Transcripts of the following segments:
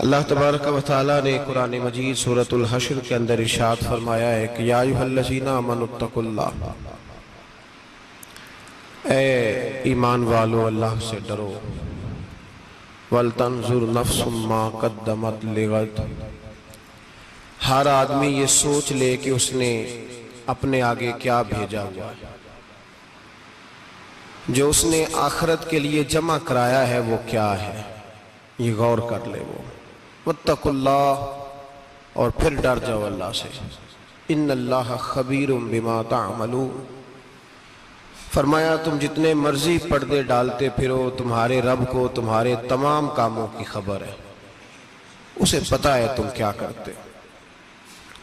अल्लाह तबारक व तआला ने कुरान मजीद सूरतुल हश्र के अंदर इरशाद फरमाया है कि या अय्युहल्लज़ीना आमनुत्तकुल्लाह, ए ईमान वालो अल्लाह से डरो। वल तंजुर नफ्सुम मा कद्दमत लिगद, हर आदमी ये सोच ले कि उसने अपने आगे क्या भेजा हुआ है। जो उसने आखिरत के लिए जमा कराया है वो क्या है, ये गौर कर ले वो। वत्तकुल्लाह, और फिर डर जाओ अल्लाह से। इन्नल्लाह खबीरुम बिमा तामलून, फरमाया तुम जितने मर्जी पर्दे डालते फिरो, तुम्हारे रब को तुम्हारे तमाम कामों की खबर है। उसे पता है तुम क्या करते,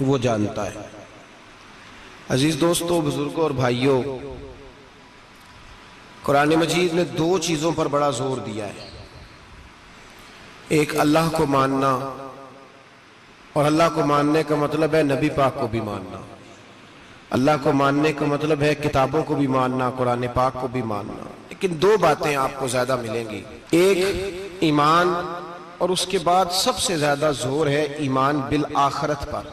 वो जानता है। अजीज दोस्तों, बुजुर्गों और भाइयों, कुरान मजीद ने दो चीजों पर बड़ा जोर दिया है। एक अल्लाह को मानना, और अल्लाह को मानने का मतलब है नबी पाक को भी मानना। अल्लाह को मानने का मतलब है किताबों को भी मानना, कुरान पाक को भी मानना। लेकिन दो बातें आपको ज्यादा मिलेंगी, एक ईमान, और उसके बाद सबसे ज्यादा जोर है ईमान बिल आखिरत पर।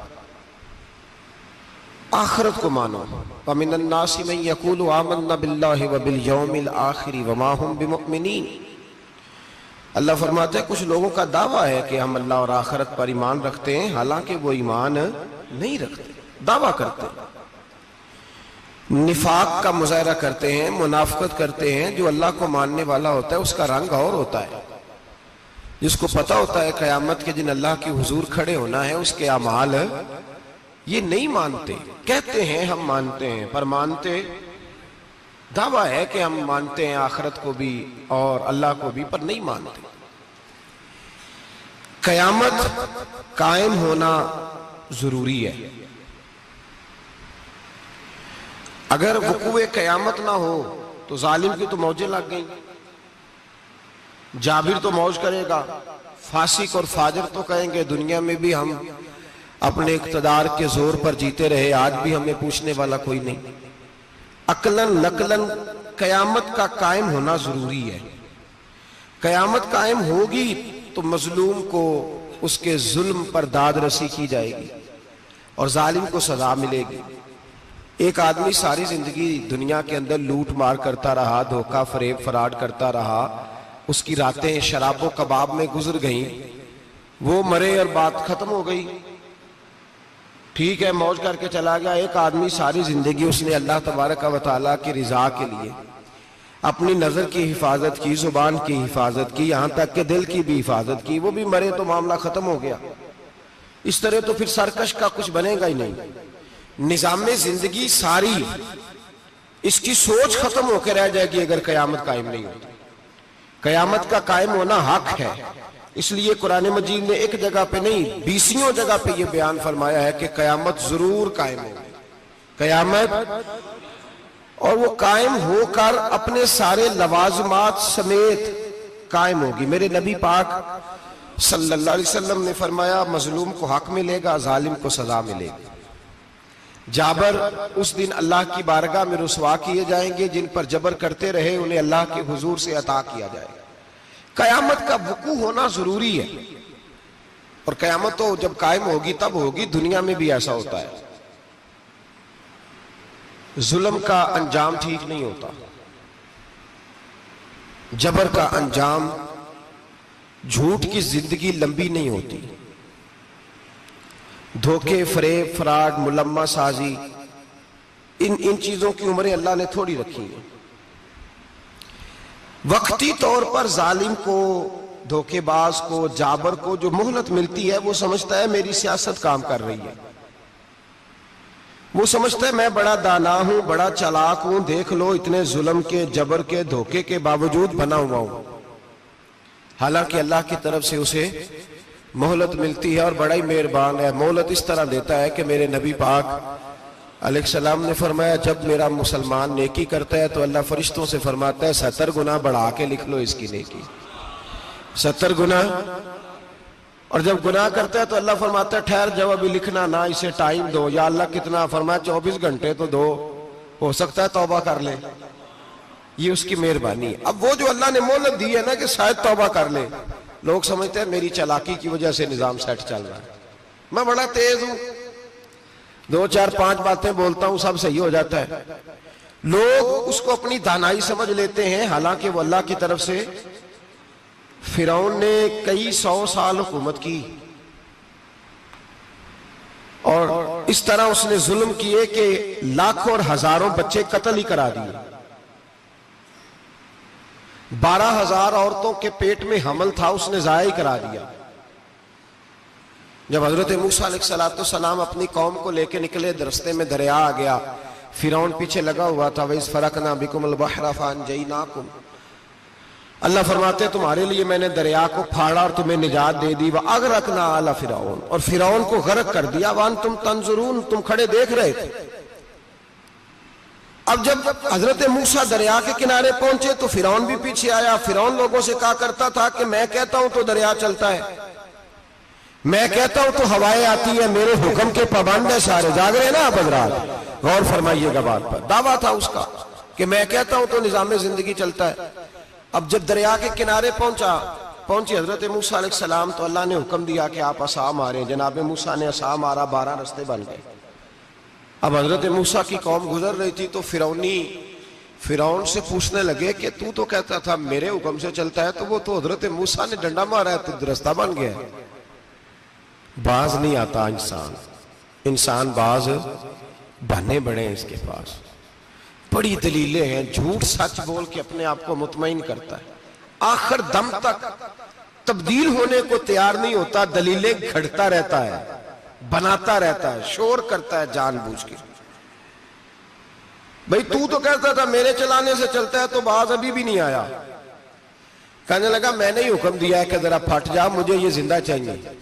आखिरत को मानो। वमिनन नासि मन यक़ूलु आमन्ना बिल्लाहि व बिल यौमिल आखिर व मा हुम बिमुमिनीन। अल्लाह फरमाते हैं कुछ लोगों का दावा है कि हम अल्लाह और आखिरत पर ईमान रखते हैं, हालांकि वो ईमान नहीं रखते, दावा करते हैं, निफाक का मुजाहरा करते हैं, मुनाफिकत करते हैं। जो अल्लाह को मानने वाला होता है उसका रंग और होता है। जिसको पता होता है क़यामत के दिन अल्लाह के हुजूर खड़े होना है, उसके अमाल ये नहीं मानते। कहते हैं हम मानते हैं, पर मानते, दावा है कि हम मानते हैं आखिरत को भी और अल्लाह को भी, पर नहीं मानते। कयामत कायम होना जरूरी है। अगर वक़ूए कयामत ना हो तो जालिम की तो मौजें लग गई। जाबिर तो मौज करेगा, फासिक और फाजिर तो कहेंगे दुनिया में भी हम अपने इक़्तिदार के जोर पर जीते रहे, आज भी हमें पूछने वाला कोई नहीं। अकलन नकलन कयामत का कायम होना जरूरी है। कयामत कायम होगी तो मजलूम को उसके जुल्म पर दाद रसी की जाएगी और जालिम को सजा मिलेगी। एक आदमी सारी जिंदगी दुनिया के अंदर लूट मार करता रहा, धोखा फरेब फराड करता रहा, उसकी रातें शराबो कबाब में गुजर गईं, वो मरे और बात खत्म हो गई। ठीक है, मौज करके चला गया। एक आदमी सारी जिंदगी उसने अल्लाह तबारक व तआला की रिजा के लिए अपनी नजर की हिफाजत की, जुबान की हिफाजत की, यहां तक कि दिल की भी हिफाजत की, वो भी मरे तो मामला खत्म हो गया। इस तरह तो फिर सरकश का कुछ बनेगा ही नहीं। निजाम जिंदगी सारी इसकी सोच खत्म होकर रह जाएगी अगर कयामत कायम नहीं होती। कयामत का कायम होना हक है, इसलिए कुरान मजीद ने एक जगह पे नहीं 20 जगह पे ये बयान फरमाया है कि कयामत जरूर कायम होगी। कयामत, और वो कायम होकर अपने सारे लवाजमात समेत कायम होगी। मेरे नबी पाक सल्लल्लाहु अलैहि वसल्लम ने फरमाया मजलूम को हक मिलेगा, जालिम को सजा मिलेगी। जाबर उस दिन अल्लाह की बारगाह में रुसवा किए जाएंगे, जिन पर जबर करते रहे उन्हें अल्लाह के हुजूर से अता किया जाएगा। कयामत का वकू होना जरूरी है, और कयामत तो जब कायम होगी तब होगी। दुनिया में भी ऐसा होता है, जुल्म का अंजाम ठीक नहीं होता, जबर का अंजाम, झूठ की जिंदगी लंबी नहीं होती, धोखे फरेब फराड मुलम्मा साजी, इन चीजों की उम्रें अल्लाह ने थोड़ी रखी है। वक्ती तौर पर जालिम को, धोखेबाज को, जाबर को जो मोहलत मिलती है वो समझता है मेरी सियासत काम कर रही है, वो समझता है मैं बड़ा दाना हूं, बड़ा चालाक हूं, देख लो इतने जुल्म के, जबर के, धोखे के बावजूद बना हुआ हूं। हालांकि अल्लाह की तरफ से उसे मोहलत मिलती है और बड़ा ही मेहरबान है। मोहलत इस तरह देता है कि मेरे नबी पाक अलैहिस्सलाम ने फरमाया जब मेरा मुसलमान नेकी करता है तो अल्लाह फरिश्तों से फरमाता है 70 गुना बढ़ा के लिख लो इसकी नेकी, 70 गुना। और जब गुनाह करता है तो अल्लाह फरमाता है ठहर जाओ, अभी लिखना ना, इसे टाइम दो। या अल्लाह कितना? फरमाया 24 घंटे तो दो, हो सकता है तौबा कर ले। ये उसकी मेहरबानी है। अब वो जो अल्लाह ने मोहलत दी है ना कि शायद तौबा कर ले, लोग समझते हैं मेरी चालाकी की वजह से निजाम सेट चल रहा है, मैं बड़ा तेज हूं, 2 4 5 बातें बोलता हूं, सब सही हो जाता है। लोग उसको अपनी दानाई समझ लेते हैं, हालांकि वो अल्लाह की तरफ से। फिरौन ने कई 100 साल हुकूमत की और इस तरह उसने जुल्म किए कि लाखों और हजारों बच्चे कत्ल ही करा दिए। 12,000 औरतों के पेट में हमल था, उसने जाया ही करा दिया। जब हजरत मूसा अलैहिस्सलाम अपनी कौम को लेकर निकले, रास्ते में दरिया आ गया, फिरौन पीछे लगा हुआ था। वइज़ फरकना बिकुमुल बहरा फअनजयनाकुम, अल्लाह फरमाते तुम्हारे लिए मैंने दरिया को फाड़ा और तुम्हें निजात दे दी। व अगरकना आला फिरौन, और फिरौन को गर्क कर दिया। वान तुम तंजुरून, तुम खड़े देख रहे थे। अब जब हजरत मूसा दरिया के किनारे पहुंचे तो फिरौन भी पीछे आया। फिरौन लोगों से कहा करता था कि मैं कहता हूं तो दरिया चलता है, मैं कहता हूं तो हवाएं आती है, मेरे हुक्म के पाबंद है सारे। जाग रहे हैं ना आप हजरात, गौर फरमाइएगा बात पर। दावा था उसका कि मैं कहता हूं तो निजाम जिंदगी चलता है। अब जब दरिया के किनारे पहुंचे हजरत मूसा अलैहिस्सलाम, तो अल्लाह ने हुक्म दिया कि आप असा मारे। जनाब मूसा ने असा मारा, 12 रास्ते बन गए। अब हजरत मूसा की कौम गुजर रही थी तो फिरौन से पूछने लगे कि तू तो कहता था मेरे हुक्म से चलता है, तो वो तो हजरत मूसा ने डंडा मारा है तो रास्ता बन गया। बाज नहीं आता इंसान बाज बने बड़े हैं इसके पास, बड़ी दलीलें हैं। झूठ सच बोल के अपने आप को मुतमईन करता है, आखिर दम तक तब्दील होने को तैयार नहीं होता, दलीलें घड़ता रहता है, बनाता रहता है, शोर करता है जानबूझ के। भाई तू तो कहता था मेरे चलाने से चलता है, तो बाज अभी भी नहीं आया। कहने लगा मैंने ही हुक्म दिया है कि जरा फट जा, मुझे ये जिंदा चाहिए।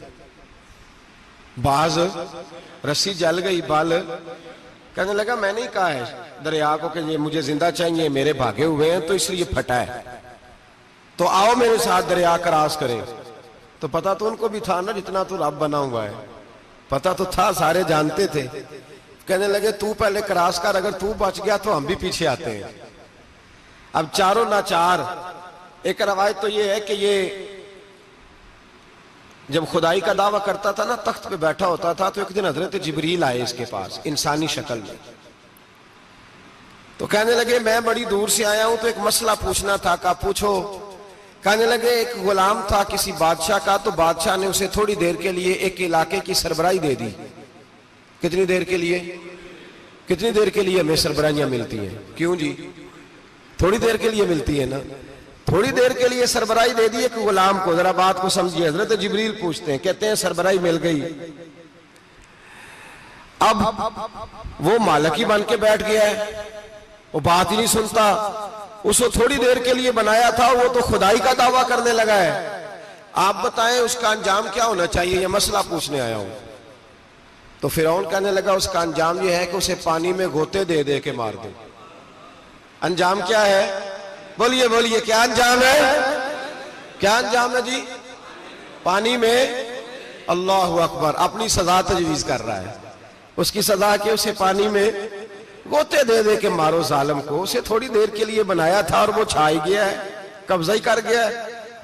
बाज रस्सी जल गई, बाल कहने लगा मैंने ही कहा है दरिया को कि ये मुझे जिंदा चाहिए, मेरे भागे हुए हैं तो इसलिए फटा है, तो आओ मेरे साथ दरिया क्रॉस करें। तो पता तो उनको भी था ना, जितना तो रब बना हुआ है, पता तो था, सारे जानते थे। कहने लगे तू पहले क्रॉस कर, अगर तू बच गया तो हम भी पीछे आते हैं। अब चारों नाचार। एक रवायत तो ये है कि ये जब खुदाई का दावा करता था ना, तख्त पे बैठा होता था, तो एक दिन हजरत जिब्रील आए इसके पास इंसानी शक्ल में। तो कहने लगे मैं बड़ी दूर से आया हूं, तो एक मसला पूछना था। का पूछो। कहने लगे एक गुलाम था किसी बादशाह का, तो बादशाह ने उसे थोड़ी देर के लिए एक इलाके की सरबराही दे दी। कितनी देर के लिए? कितनी देर के लिए हमें सरबराहियां मिलती हैं? क्यों जी? थोड़ी देर के लिए मिलती है ना। थोड़ी देर के लिए सरबराही दे दी एक गुलाम को। जरा बात को समझिए। हजरत जिब्रील पूछते हैं, कहते हैं सरबराही मिल गई। अब वो मालिक ही बन के बैठ गया है, वो बात ही नहीं सुनता। उसको थोड़ी देर के लिए बनाया था, वो तो खुदाई का दावा करने लगा है। आप बताएं उसका अंजाम क्या होना चाहिए, ये मसला पूछने आया हूं। तो फिरौन कहने लगा उसका अंजाम यह है कि उसे पानी में गोते दे दे के मार दे। अंजाम क्या है? बोलिए बोलिए, क्या अंजाम है? क्या अंजाम है जी? पानी में। अल्लाह अकबर, अपनी सजा तजवीज कर रहा है। उसकी सजा के उसे पानी में गोते दे दे के मारो जालिम को। उसे थोड़ी देर के लिए बनाया था और वो छा गया है, कब्जा ही कर गया है।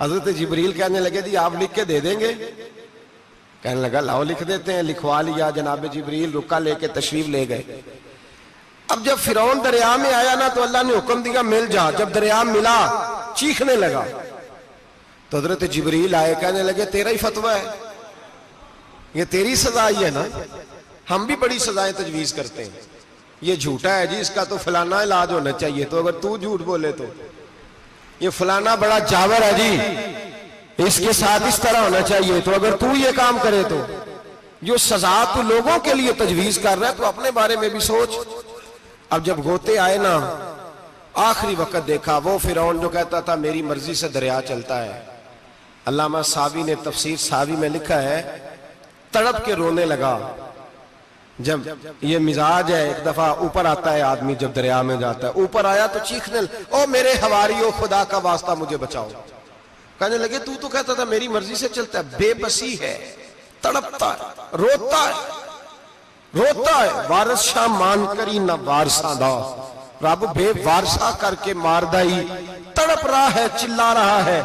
हजरत जिब्रील कहने लगे जी आप लिख के दे देंगे? कहने लगा लाओ लिख देते हैं। लिखवा लिया। जनाब जिब्रील रुका लेके तशरीफ ले गए। अब जब फिरौन दरिया में आया ना, तो अल्लाह ने हुक्म दिया मिल जा। जब दरिया मिला चीखने लगा, तो हजरत जिब्रील आए, कहने लगे तेरा ही फतवा है, ये तेरी सजा ही है ना। हम भी बड़ी सजाएं तजवीज करते हैं। ये झूठा है जी, इसका तो फलाना इलाज होना चाहिए, तो अगर तू झूठ बोले तो ये फलाना बड़ा जावर है जी, इसके साथ इस तरह होना चाहिए, तो अगर तू ये काम करे तो जो सजा तू लोगों के लिए तजवीज कर रहा है, तो अपने बारे में भी सोच। अब जब गोते आए ना, आखिरी वक्त देखा वो फिरौन जो कहता था मेरी मर्जी से दरिया चलता है। अल्लामा सावी ने तफसीर सावी में लिखा है, तड़प के रोने लगा। जब ये मिजाज है, एक दफा ऊपर आता है आदमी, जब दरिया में जाता है, ऊपर आया तो चीखने, ओ मेरे हवारियों खुदा का वास्ता मुझे बचाओ। कहने लगे तू तो कहता था मेरी मर्जी से चलता है। बेबसी है, तड़पता है, रोता है, रोता है। वारस शाह मान करी न वारसा दा, रब बेवारसा करके मारदा ही तड़प रहा है, चिल्ला रहा है।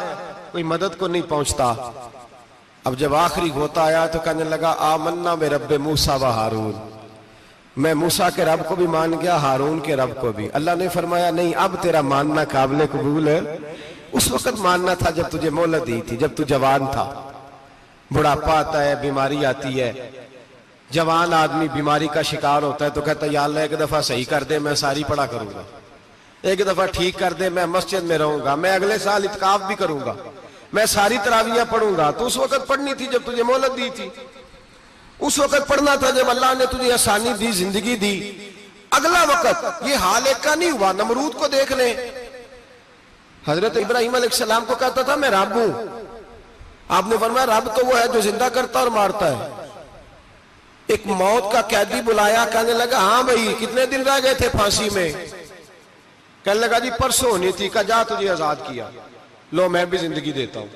कोई मदद को नहीं पहुंचता। अब जब आखिरी होता आया तो कहने लगा आमन्ना में रब्बे मूसा व हारून, मैं मूसा के रब को भी मान गया, हारून के रब को भी। अल्लाह ने फरमाया नहीं, अब तेरा मानना काबिल कबूल है। उस वक्त मानना था जब तुझे मोहलत दी थी, जब तू जवान था। बुढ़ापा आता है, बीमारी आती है, जवान आदमी बीमारी का शिकार होता है तो कहता है या अल्लाह एक दफा सही कर दे, मैं सारी पढ़ा करूंगा, एक दफा ठीक कर दे, मैं मस्जिद में रहूंगा, मैं अगले साल इत्काफ भी करूंगा, मैं सारी तरावियां पढ़ूंगा। तो उस वक्त पढ़नी थी जब तुझे मोहलत दी थी, उस वक्त पढ़ना था जब अल्लाह ने तुझे आसानी दी, जिंदगी दी। अगला वक्त ये हाल एक का नहीं हुआ। नमरूद को देख ले, हजरत इब्राहिम अलैहिस्सलाम को कहता था मैं रब हूं, आपने फरमाया रब तो वो है जो जिंदा करता और मारता है। एक मौत का कैदी बुलाया, कहने लगा हाँ भाई कितने दिन रह गए थे फांसी में? कहने लगा जी परसों होनी थी। कहा जा तुझे आजाद किया, लो मैं भी जिंदगी देता हूं।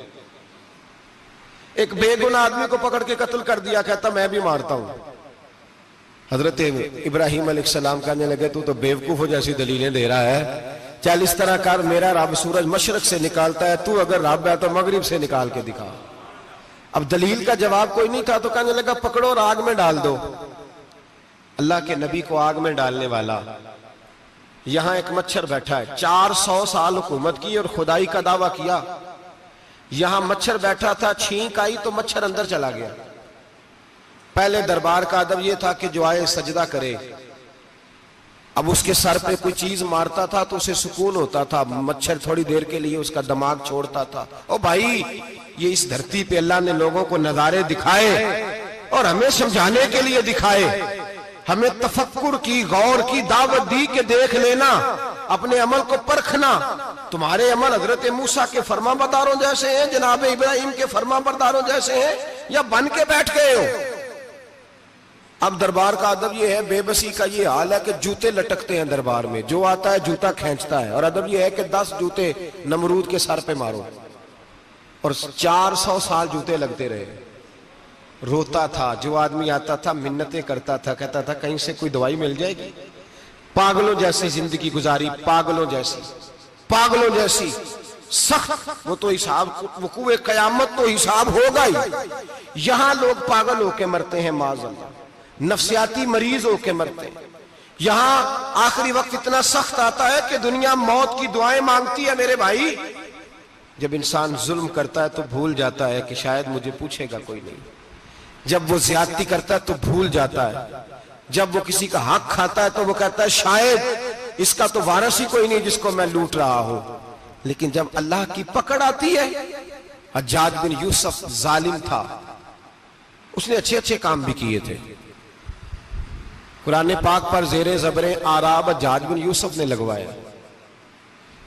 एक बेगुनाह आदमी को पकड़ के कत्ल कर दिया, कहता मैं भी मारता हूं। हजरत इब्राहिम अलैहिस्सलाम कहने लगे तू तो बेवकूफों जैसी दलीलें दे रहा है, चल इस तरह कर, मेरा रब सूरज मशरक से निकालता है, तू अगर रब है तो मगरिब से निकाल के दिखा। अब दलील का जवाब कोई नहीं था तो कहने लगा पकड़ो और आग में डाल दो। अल्लाह के नबी को आग में डालने वाला, यहां एक मच्छर बैठा है, 400 साल हुकूमत की और खुदाई का दावा किया। यहां मच्छर बैठा था, छींक आई तो मच्छर अंदर चला गया। पहले दरबार का अदब यह था कि जो आए सजदा करे। अब उसके सर पे कोई चीज मारता था तो उसे सुकून होता था, मच्छर थोड़ी देर के लिए उसका दिमाग छोड़ता था। ओ भाई ये इस धरती पे अल्लाह ने लोगों को नजारे दिखाए और हमें समझाने के लिए दिखाए, हमें तफक्कुर की, गौर की दावत दी कि देख लेना, अपने अमल को परखना। तुम्हारे अमल हजरत मूसा के फरमाबरदारों जैसे हैं, जनाब इब्राहिम के फरमाबरदारों जैसे हैं, या बन के बैठ गए हो? अब दरबार का अदब यह है, बेबसी का ये हाल है कि जूते लटकते हैं दरबार में, जो आता है जूता खींचता है। और अदब यह है कि 10 जूते नमरूद के सर पे मारो। और 400 साल जूते लगते रहे। रोता था, जो आदमी आता था मिन्नतें करता था, कहता था कहीं से कोई दवाई मिल जाएगी। पागलों जैसी जिंदगी गुजारी, पागलों जैसी सख्त। वो तो हिसाब, वकूए कयामत तो हिसाब होगा ही। यहां लोग पागल होके मरते हैं, माज़अल्लाह, नफ्सियाती मरीज होके मरते हैं। यहां आखिरी वक्त इतना सख्त आता है कि दुनिया मौत की दुआएं मांगती है। मेरे भाई, जब इंसान जुल्म करता है तो भूल जाता है कि शायद मुझे पूछेगा कोई नहीं। जब वो ज्यादती करता है तो भूल जाता है। जब वो किसी का हक खाता है तो वो कहता है शायद इसका तो वारिस ही कोई नहीं जिसको मैं लूट रहा हूं। लेकिन जब अल्लाह की पकड़ आती है, हज्जाज बिन यूसुफ जालिम था, उसने अच्छे अच्छे काम भी किए थे। कुरान पाक पर जेरे ज़बरे आराब हज्जाज बिन यूसुफ ने लगवाया।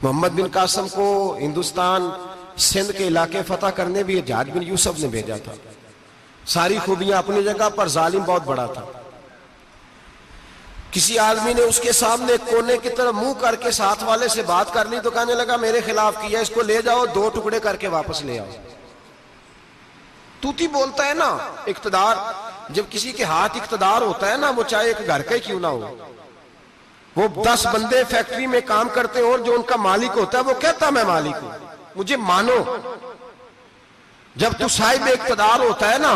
मोहम्मद बिन कासिम को हिंदुस्तान सिंध के इलाके फतह करने भी हज्जाज बिन यूसुफ ने भेजा था। सारी खूबियां अपनी जगह पर, जालिम बहुत बड़ा था। किसी आदमी ने उसके सामने कोने की तरफ मुंह करके साथ वाले से बात कर ली तो कहने लगा मेरे खिलाफ किया, इसको ले जाओ, 2 टुकड़े करके वापस ले आओ। तूती बोलता है ना इख्तिदार। जब किसी के हाथ इख्तिदार होता है ना, वो चाहे एक घर का ही क्यों ना हो, वो 10 बंदे फैक्ट्री में काम करते हो और जो उनका मालिक होता है वो कहता मैं मालिक हूं, मुझे मानो। जब तू साहिब इख्तिदार होता है ना,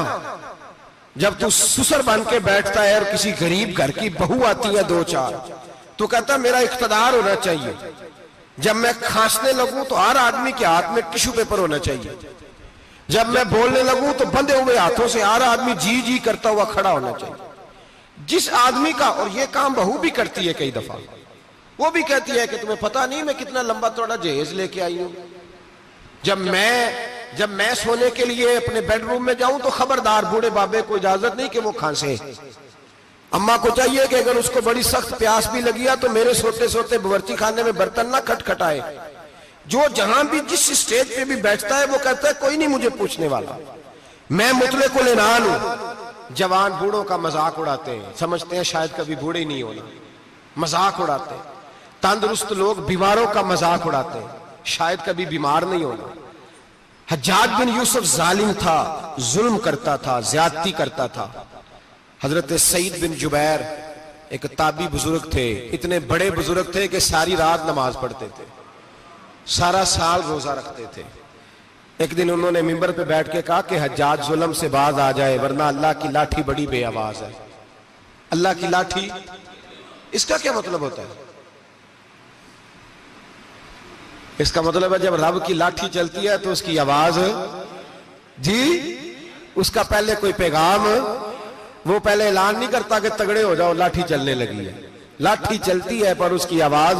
जब तू सुसर बन के बैठता है और किसी गरीब घर की बहू आती है 2-4, तो कहता मेरा इख्तिदार होना चाहिए। जब मैं खांसने लगूं तो हर आदमी के हाथ में टिश्यू पेपर होना चाहिए। जब मैं बोलने लगूं तो बंधे हुए हाथों से हर आदमी जी जी करता हुआ खड़ा होना चाहिए। जिस आदमी का, और ये काम बहू भी करती है कई दफा, वो भी कहती है कि तुम्हें पता नहीं मैं कितना लंबा चौड़ा जहेज लेके आई हूं। जब मैं सोने के लिए अपने बेडरूम में जाऊं तो खबरदार, बूढ़े बाबे को इजाजत नहीं कि वो खांसे। अम्मा को चाहिए कि अगर उसको बड़ी सख्त प्यास भी लगी है तो मेरे सोते सोते बावर्ची खाने में बर्तन ना खटखटाए। जो जहां भी जिस स्टेज पे भी बैठता है वो कहता है कोई नहीं मुझे पूछने वाला, मैं मुतले को लेनान हूं। जवान बूढ़ों का मजाक उड़ाते हैं, समझते हैं शायद कभी बूढ़े ही नहीं होना, मजाक उड़ाते हैं। तंदुरुस्त लोग बीमारों का मजाक उड़ाते हैं, शायद कभी बीमार नहीं होना। हज्जाज बिन यूसुफ जालिम था, जुल्म करता था, ज्यादती करता था। हजरत सईद बिन जुबैर एक ताबी बुजुर्ग थे, इतने बड़े बुजुर्ग थे कि सारी रात नमाज पढ़ते थे, सारा साल रोजा रखते थे। एक दिन उन्होंने मिंबर पे बैठ के कहा कि हज्जाज जुल्म से बाज आ जाए वरना अल्लाह की लाठी बड़ी बेआवाज है। अल्लाह की लाठी, इसका क्या मतलब होता है? इसका मतलब है जब रब की लाठी चलती है तो उसकी आवाज जी, उसका पहले कोई पैगाम, वो पहले ऐलान नहीं करता कि तगड़े हो जाओ लाठी चलने लगी है। लाठी चलती है पर उसकी आवाज,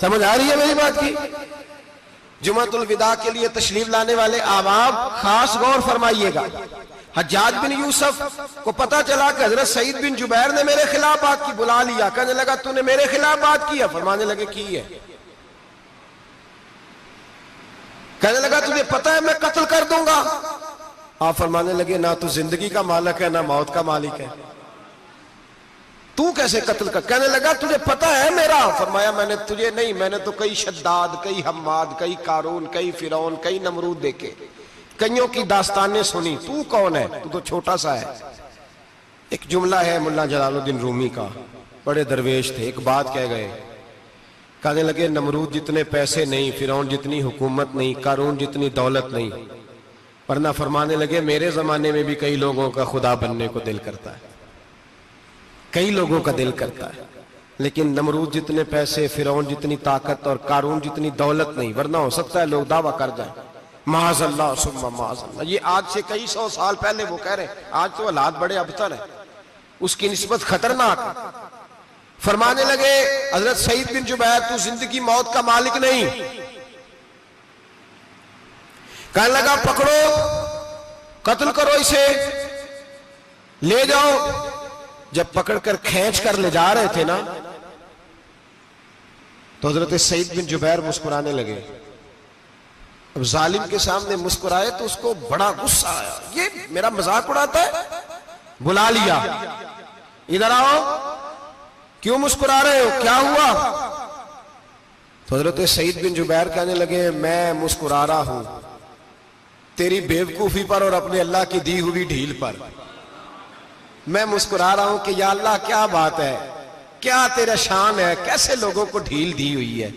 समझ आ रही है मेरी बात की? जुमातुल विदा के लिए तशरीफ लाने वाले अहबाब खास गौर फरमाइएगा। हज्जाज बिन यूसुफ को पता चला कि हजरत सईद बिन जुबैर ने मेरे खिलाफ बात की, बुला लिया, कहने लगा तूने मेरे खिलाफ बात की है? फरमाने लगे की है। कहने लगा तुझे पता है मैं कत्ल कर दूंगा? आप फरमाने लगे ना तू जिंदगी का मालिक है ना मौत का मालिक है, तू कैसे कत्ल कर? कहने लगा तुझे पता है मेरा? फरमाया मैंने तुझे नहीं, मैंने तो कई शद्दाद, कई हम्माद, कई कारून, कई फिरौन, कई नमरूद देखे, कईयों की दास्तानें सुनी, तू कौन है? तू तो छोटा सा है। एक जुमला है मुल्ला जलालुद्दीन रूमी का, बड़े दरवेश थे, एक बात कह गए, कहने लगे नमरूद जितने पैसे नहीं, फिरौन जितनी हुकूमत नहीं, कारून जितनी दौलत नहीं, वरना फरमाने लगे मेरे जमाने में भी कई लोगों का खुदा बनने को दिल करता है, कई लोगों का दिल करता है, लेकिन नमरूद जितने पैसे, फिरौन जितनी ताकत और कारून जितनी दौलत नहीं, वरना हो सकता है लोग दावा कर जाए माज़अल्लाह सुम्मा माज़अल्लाह। ये आज से कई सौ साल पहले वो कह रहे हैं, आज तो हालात बड़े अबतर है, उसकी निस्बत खतरनाक। फरमाने लगे हजरत सईद बिन जुबैर तू जिंदगी मौत का मालिक नहीं। कहने लगा पकड़ो, कत्ल करो इसे, ले जाओ। जब पकड़कर खींच कर ले जा रहे थे ना, तो हजरत सईद बिन जुबैर मुस्कुराने लगे। अब जालिम के सामने मुस्कुराए तो उसको बड़ा गुस्सा आया, ये मेरा मजाक उड़ाता है। बुला लिया, इधर आओ, क्यों मुस्कुरा रहे हो, क्या हुआ? तो हजरत सईद बिन जुबैर कहने लगे मैं मुस्कुरा रहा हूं तेरी बेवकूफी पर और अपने अल्लाह की दी हुई ढील पर। मैं मुस्कुरा रहा हूं कि या अल्लाह क्या बात है, क्या तेरा शान है, कैसे लोगों को ढील दी हुई है।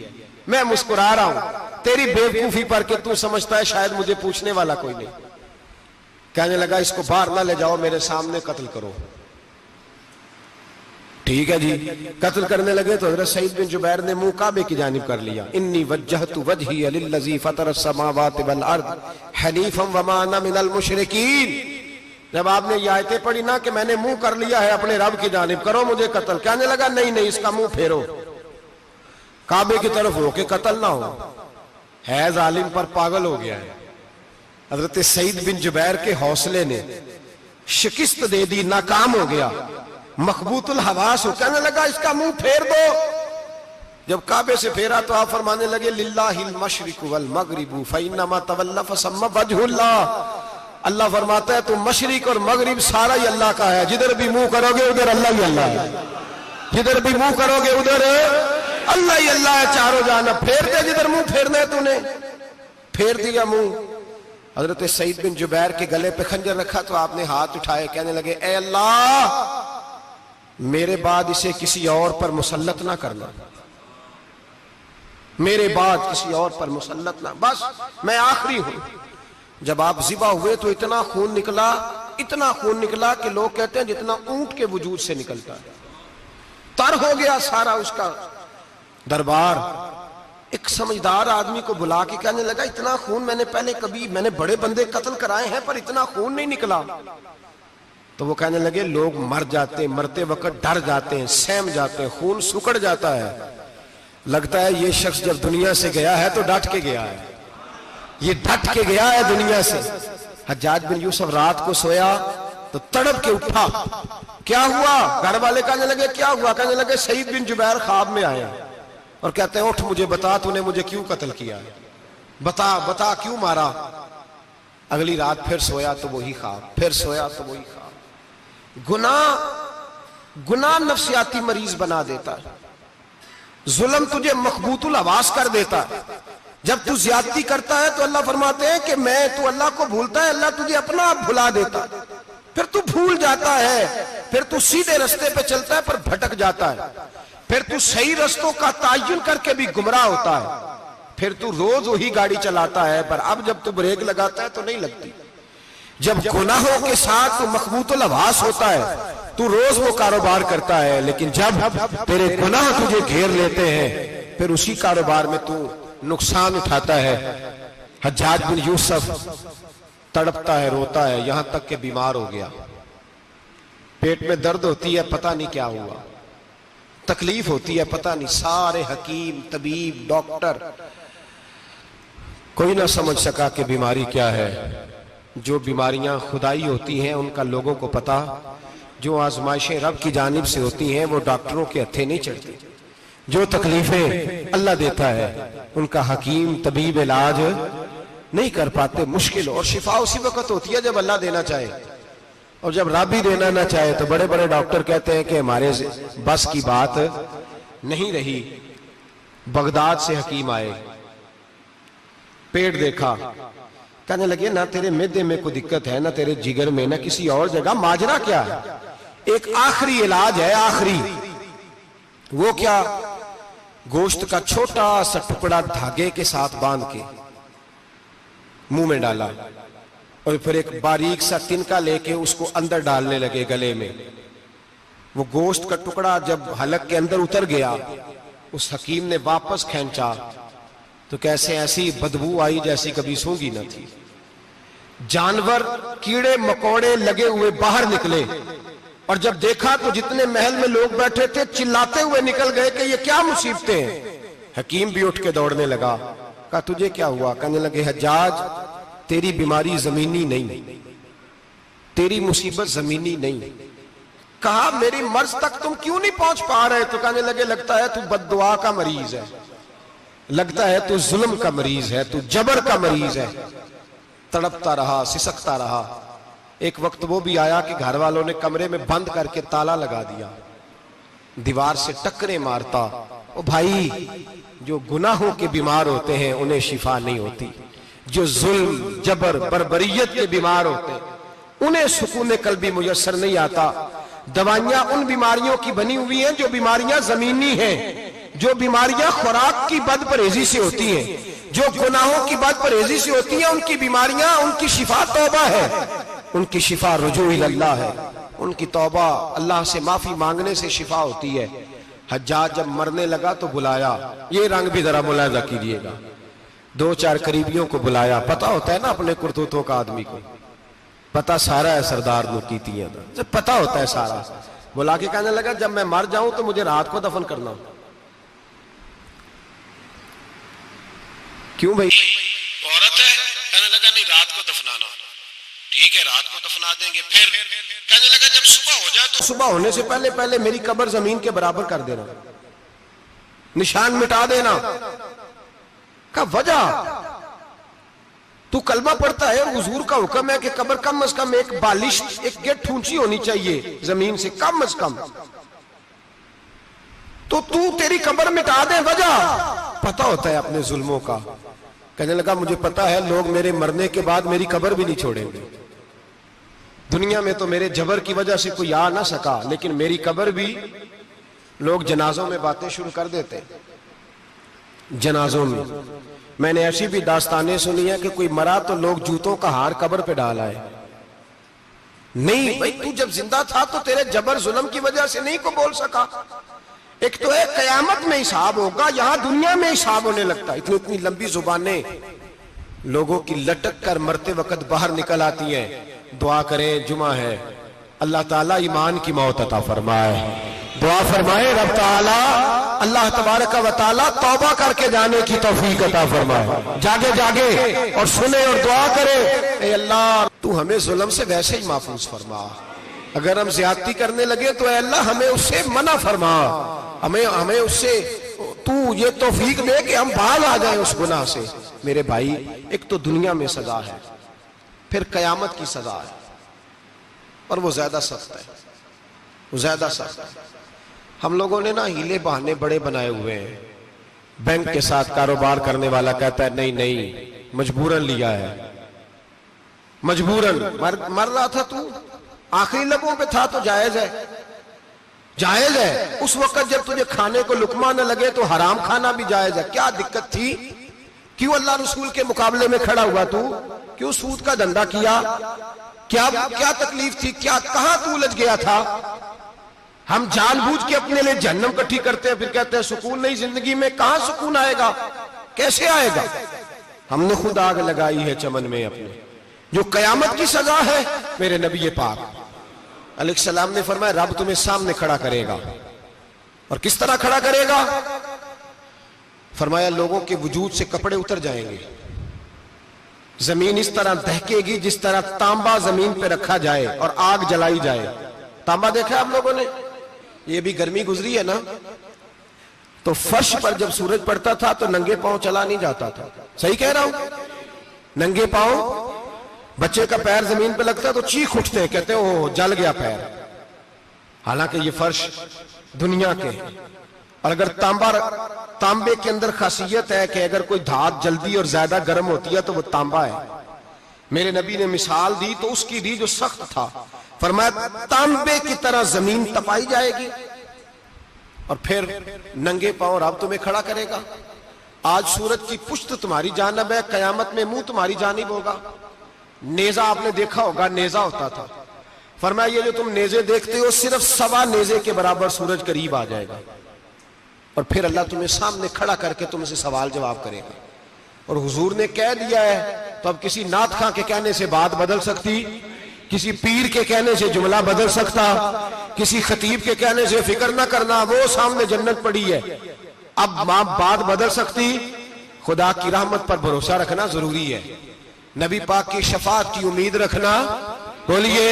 मैं मुस्कुरा रहा हूं तेरी बेवकूफी पर कि तू समझता है शायद मुझे पूछने वाला कोई नहीं। कहने लगा इसको बाहर ना ले जाओ, मेरे सामने कत्ल करो। ठीक है जी, कत्ल करने लगे तो हजरत सईद बिन जुबैर ने मुंह काबे की जानिब कर लिया। इन्नी वज्जहतु वजही लिल्लज़ी फतरस समावाति वल अर्द हनीफम वमा अना मिनल मुशरिकीन। जब आपने ये आयतें पढ़ी ना कि मैंने मुंह कर लिया है अपने रब की जानिब, करो मुझे कत्ल, कहने लगा नहीं नहीं इसका मुंह फेरो, काबे की तरफ हो के कत्ल ना हो। है जालिम पर पागल हो गया है। हजरत सईद बिन जुबैर के हौसले ने शिकस्त दे दी, नाकाम हो गया, मखबूतुल हवास हो। कहने लगा इसका मुंह फेर दो। जब काबे से फेरा तो आप फरमाने लगे लिल्लाहिल मशरिकु वल मगरिबु फइन्नमा तवल्ला फसम्मा वजहुल्लाह। अल्लाह फरमाता है तुम मशरिक और मगरिब सारा ही अल्लाह का है, जिधर भी मुंह करोगे उधर अल्लाह ही अल्लाह है, जिधर भी मुंह करोगे उधर अल्लाह ही अल्लाह है, चारों जानब। फेर दे जिधर मुंह फेरना है तूने, फेर दिया मुंह। हजरत सईद बिन जुबैर के गले पे खंजर रखा तो आपने हाथ उठाए, कहने लगे ए अल्लाह मेरे बाद इसे किसी और पर मुसल्लत ना करना, मेरे बाद किसी और पर मुसल्लत ना, बस मैं आखिरी हूं। जब आप ज़िबा हुए तो इतना खून निकला, इतना खून निकला कि लोग कहते हैं जितना ऊंट के वजूद से निकलता है। तर हो गया सारा उसका दरबार। एक समझदार आदमी को बुला के कहने लगा इतना खून मैंने पहले कभी, मैंने बड़े बंदे कत्ल कराए हैं पर इतना खून नहीं निकला। तो वो कहने लगे लोग मर जाते, मरते वक्त डर जाते हैं, सहम जाते हैं, खून सुकड़ जाता है, लगता है ये शख्स जब दुनिया से गया है तो डट के गया है, ये डट के गया है दुनिया से। हज्जाज बिन यूसुफ रात को सोया तो तड़प के उठा, क्या हुआ? घर वाले कहने लगे क्या हुआ? कहने लगे सईद बिन जुबैर ख्वाब में आया और कहते हैं उठ मुझे बता तूने मुझे क्यों कत्ल किया, बता बता क्यों मारा। अगली रात फिर सोया तो वही ख्वाब, फिर सोया तो वही ख्वाब। गुनाह नफ्सियाती मरीज बना देता है, जुल्म तुझे मखबूतुल आवास कर देता है। जब तू ज्यादती करता है तो अल्लाह फरमाते हैं कि मैं, तू अल्लाह को भूलता है, अल्लाह तुझे अपना आप भुला देता है। फिर तू भूल जाता है, फिर तू सीधे रास्ते पे चलता है पर भटक जाता है, फिर तू सही रास्तों का तायुन करके भी गुमराह होता है, फिर तू रोज वही गाड़ी चलाता है, पर अब जब तू ब्रेक लगाता है तो नहीं लगती। जब गुनाहों के साथ तू मखबूतुल आवास होता है, तू रोज वो कारोबार करता है, लेकिन जब तेरे गुनाह तुझे घेर लेते हैं फिर उसी कारोबार में तू नुकसान उठाता है। हज्जाज बिन यूसुफ तड़पता है, रोता है, यहां तक कि बीमार हो गया, पेट में दर्द होती है, पता नहीं क्या हुआ, तकलीफ होती है, पता नहीं। सारे हकीम, तबीब, डॉक्टर, कोई ना समझ सका कि बीमारी क्या है। जो बीमारियां खुदाई होती हैं उनका लोगों को पता, जो आजमाइशें रब की जानिब से होती हैं वो डॉक्टरों के हत्थे नहीं चढ़ती। जो तकलीफें अल्लाह देता है उनका हकीम, तबीब इलाज नहीं कर पाते, मुश्किल। और शिफा उसी वक्त होती है जब अल्लाह देना चाहे, और जब रब ही देना ना चाहे तो बड़े बड़े डॉक्टर कहते हैं कि हमारे बस की बात नहीं रही। बगदाद से हकीम आए, पेट देखा, कहने लगे ना तेरे मिर्दे में कोई दिक्कत है, ना तेरे जिगर में, ना किसी और जगह, माजरा क्या है? एक आखिरी इलाज है, आखिरी। वो क्या? गोश्त का छोटा सा टुकड़ा धागे के साथ बांध के मुंह में डाला और फिर एक बारीक सा तिनका लेके उसको अंदर डालने लगे गले में। वो गोश्त का टुकड़ा जब हलक के अंदर उतर गया, उस हकीम ने वापस खींचा तो कैसे ऐसी बदबू आई जैसी कभी सूंघी न थी। जानवर, कीड़े मकोड़े लगे हुए बाहर निकले, और जब देखा तो जितने महल में लोग बैठे थे चिल्लाते हुए निकल गए कि ये क्या मुसीबतें हैं। हकीम भी उठ के दौड़ने लगा, कहा तुझे क्या हुआ? कहने लगे हज्जाज तेरी बीमारी जमीनी नहीं, तेरी मुसीबत जमीनी नहीं। कहा मेरी मर्ज तक तुम क्यों नहीं पहुंच पा रहे? तो कहने लगे लगता है तू बद्दुआ का मरीज है, लगता है तू जुल्म का मरीज है, तू जबर का मरीज है। तड़पता रहा, सिसकता रहा। एक वक्त वो भी आया कि घर वालों ने कमरे में बंद करके ताला लगा दिया, दीवार से टक्करे मारता। ओ भाई, जो गुनाहों के बीमार होते हैं उन्हें शिफा नहीं होती, जो जुल्म, जबर, बर्बरियत के बीमार होते हैं उन्हें सुकून कल्बी मुयस्सर नहीं आता। दवाइयां उन बीमारियों की बनी हुई हैं जो बीमारियां जमीनी हैं, जो बीमारियां खुराक की बदपरहेजी से होती हैं, जो गुनाहों की बदपरहेजी से होती हैं, उनकी बीमारियां, उनकी शिफा तौबा है, उनकी शिफा रुजू इल्लाह है, उनकी तौबा अल्लाह से माफी मांगने से शिफा होती है। हज्जाज जब मरने लगा तो बुलाया, ये रंग भी जरा मुलाजा कीजिएगा, दो चार करीबियों को बुलाया। पता होता है ना अपने करतूतों का, आदमी को पता सारा है, सरदार नुकीतियां जब पता होता है सारा। बुला के कहने लगा जब मैं मर जाऊं तो मुझे रात को दफन करना। क्यों भाई? औरत है? कहने लगा नहीं, रात को दफनाना। ठीक है, रात को दफना देंगे। फिर कहने लगा जब सुबह हो जाए तो सुबह होने से पहले पहले मेरी कब्र जमीन के बराबर कर देना, निशान मिटा देना। का वजह तू कलमा पढ़ता है और हुजूर का हुक्म है कि कब्र कम अज कम एक बालिश, एक गेट ऊंची होनी चाहिए जमीन से, कम अज कम। तो तू तेरी कब्र मिटा दे, वजह पता होता है अपने जुल्मों का। कहने लगा मुझे पता है लोग मेरे मरने के बाद मेरी कब्र भी नहीं छोड़ेंगे। दुनिया में तो मेरे जबर की वजह से कोई आ ना सका, लेकिन मेरी कब्र भी लोग जनाजों में बातें शुरू कर देते। जनाजों में मैंने ऐसी भी दास्तानें सुनी है कि कोई मरा तो लोग जूतों का हार कब्र पे डाल आए। नहीं भाई, तू जब जिंदा था तो तेरे जबर जुल्म की वजह से नहीं को बोल सका। एक तो है कयामत में हिसाब होगा, यहां दुनिया में हिसाब होने लगता है। इतनी इतनी लंबी जुबानें लोगों की लटक कर मरते वक्त बाहर निकल आती हैं। दुआ करें, जुमा है, अल्लाह ताला ईमान की मौत अता फरमाए। दुआ फरमाए रब ताला, अल्लाह तबारक व ताला तौबा करके जाने की तौफीक अता फरमाए। जागे जागे और सुने और दुआ करे, ए अल्लाह तू हमें जुल्म से वैसे ही महफूज फरमा। अगर हम ज्यादती करने लगे तो ए अल्लाह हमें उससे मना फरमा, हमें उससे तू ये तौफीक दे कि हम बाहर आ जाए उस गुनाह से। मेरे भाई, एक तो दुनिया में सजा है, फिर कयामत की सजा है, और वो ज्यादा सख्त है, वो ज्यादा सख्त है। हम लोगों ने ना हीले बहाने बड़े बनाए हुए हैं। बैंक के साथ कारोबार करने वाला कहता है नहीं नहीं मजबूरन लिया है, मजबूरन। मर रहा था तू, आखिरी लबों पे था तो जायज है, जायज है। उस वक्त जब तुझे खाने को लुकमा न लगे तो हराम खाना भी जायज है। क्या दिक्कत थी? क्यों अल्लाह रसूल के मुकाबले में खड़ा हुआ तू? क्यों सूद का धंधा किया? क्या क्या तकलीफ थी? क्या कहां तू उलझ गया था? हम जानबूझ के अपने लिए जहन्नम इकट्ठी करते हैं, फिर कहते हैं सुकून नहीं जिंदगी में। कहां सुकून आएगा? कैसे आएगा? हमने खुद आग लगाई है चमन में अपने, जो कयामत की सजा है। मेरे नबी पाक अलैहिस्सलाम ने फरमाया रब तुम्हें सामने खड़ा करेगा। और किस तरह खड़ा करेगा? फरमाया लोगों के वजूद से कपड़े उतर जाएंगे, जमीन इस तरह दहकेगी जिस तरह तांबा जमीन पे रखा जाए और आग जलाई जाए। तांबा देखा है आप लोगों ने? ये भी गर्मी गुजरी है ना, तो फर्श पर जब सूरज पड़ता था तो नंगे पांव चला नहीं जाता था। सही कह रहा हूं? नंगे पांव, बच्चे का पैर जमीन पे लगता है तो चीख उठते हैं, कहते हैं ओ जल गया पैर। हालांकि ये फर्श दुनिया के हैं। और अगर तांबे के अंदर खासियत है कि अगर कोई धात जल्दी और ज्यादा गर्म होती है तो वो तांबा है। मेरे नबी ने मिसाल दी तो उसकी दी जो सख्त था। फरमाया तांबे की तरह जमीन तपाई जाएगी और फिर नंगे पांव रब तुम्हें खड़ा करेगा। आज सूरज की पुश्त तुम्हारी जानब है, कयामत में मुंह तुम्हारी जानिब होगा। नेजा आपने देखा होगा, नेजा होता था। फरमाया ये जो तुम नेजे देखते हो सिर्फ सवा नेजे के बराबर सूरज करीब आ जाएगा और फिर अल्लाह तुम्हें सामने खड़ा करके तुमसे सवाल जवाब करेगा। और हुजूर ने कह दिया है तो अब किसी नात खां के कहने से बात बदल सकती, किसी पीर के कहने से जुमला बदल सकता, किसी खतीब के कहने से फिक्र ना करना वो सामने जन्नत पड़ी है, अब बात बदल सकती। खुदा की रहमत पर भरोसा रखना जरूरी है, नबी पाक की शफाअत की उम्मीद रखना। बोलिए।